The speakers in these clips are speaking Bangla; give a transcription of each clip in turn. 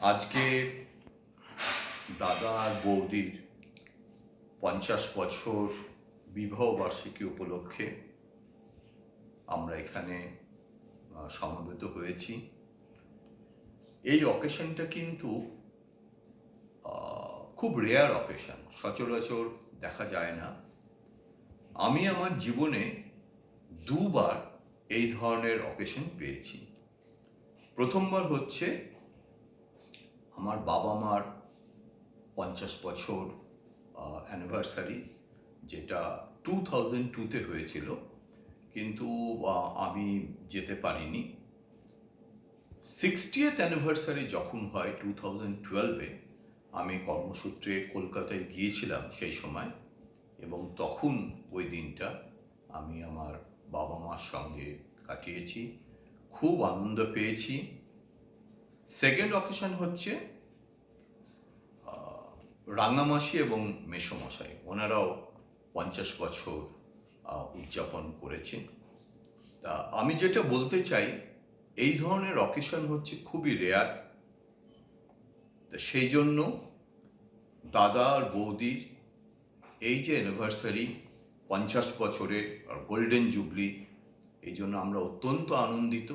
আজকে দাদা আর বৌদির 50 বছর বিবাহ বার্ষিকী উপলক্ষে আমরা এখানে সমবেত হয়েছি। এই অকেশনটা কিন্তু খুব রেয়ার অকেশন, সচরাচর দেখা যায় না। আমি আমার জীবনে দুবার এই ধরনের অকেশন পেয়েছি। প্রথমবার হচ্ছে আমার বাবা মার 50 বছর অ্যানিভার্সারি, যেটা 2002-তে হয়েছিল, কিন্তু আমি যেতে পারিনি। 60th অ্যানিভার্সারি যখন হয় 2012-এ, আমি কর্মসূত্রে কলকাতায় গিয়েছিলাম সেই সময়, এবং তখন ওই দিনটা আমি আমার বাবা মার সঙ্গে কাটিয়েছি, খুব আনন্দ পেয়েছি। সেকেন্ড অকেশন হচ্ছে রাঙামাসি এবং মেসোমশাই, ওনারাও 50 বছর উদযাপন করেছেন। তা আমি যেটা বলতে চাই, এই ধরনের অকেশন হচ্ছে খুবই রেয়ার। তা সেই জন্য দাদা আর বৌদির এই যে অ্যানিভার্সারি, 50 বছরের গোল্ডেন জুবলি, এই জন্য আমরা অত্যন্ত আনন্দিত।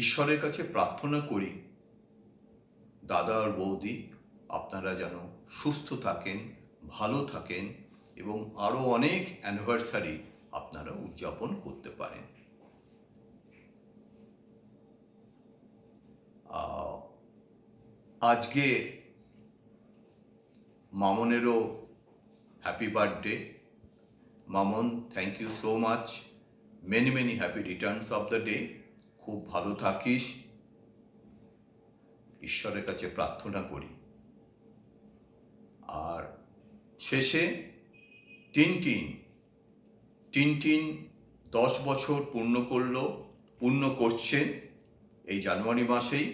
ঈশ্বরের কাছে প্রার্থনা করি দাদা আর বৌদি আপনারা যেন সুস্থ থাকেন, ভালো থাকেন, এবং আরও অনেক অ্যানিভার্সারি আপনারা উদযাপন করতে পারেন। আজকে মামনেরও happy birthday. Maman, thank you so much, many many happy returns of the day. খুব ভালো থাকিস, ঈশ্বরের কাছে প্রার্থনা করি। আর শেষে টিনটিন টিনটিন 10 বছর পূর্ণ করছে এই জানুয়ারি মাসেই।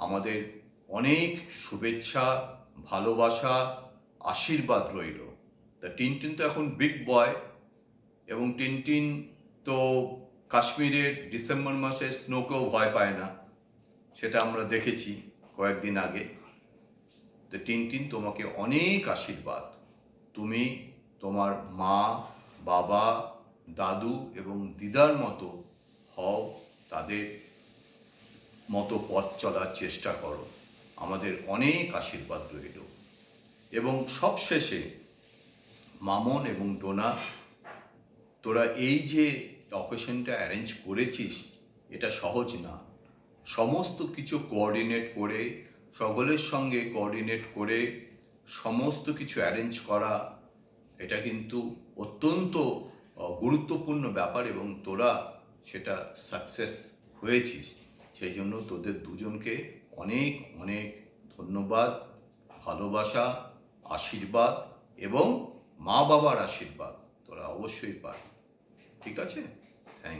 আমাদের অনেক শুভেচ্ছা, ভালোবাসা, আশীর্বাদ রইল। তা টিনটিন তো এখন বিগ বয়, এবং টিনটিন তো কাশ্মীরের ডিসেম্বর মাসে স্নোকেও ভয় পায় না, সেটা আমরা দেখেছি কয়েকদিন আগে। তো টিনটিন, তোমাকে অনেক আশীর্বাদ। তুমি তোমার মা, বাবা, দাদু এবং দিদার মতো হও, তাদের মতো পথ চলার চেষ্টা করো। আমাদের অনেক আশীর্বাদ রইল। এবং সবশেষে মামন এবং ডোনা, তোরা এই যে অকেশনটা অ্যারেঞ্জ করেছিস, এটা সহজ না। সমস্ত কিছু কোঅর্ডিনেট করে, সকলের সঙ্গে কোঅর্ডিনেট করে সমস্ত কিছু অ্যারেঞ্জ করা, এটা কিন্তু অত্যন্ত গুরুত্বপূর্ণ ব্যাপার, এবং তোরা সেটা সাকসেস হয়েছিস। সেই জন্য তোদের দুজনকে অনেক অনেক ধন্যবাদ, ভালোবাসা, আশীর্বাদ, এবং মা বাবার আশীর্বাদ তোরা অবশ্যই পাস। ঠিক আছে? থ্যাংক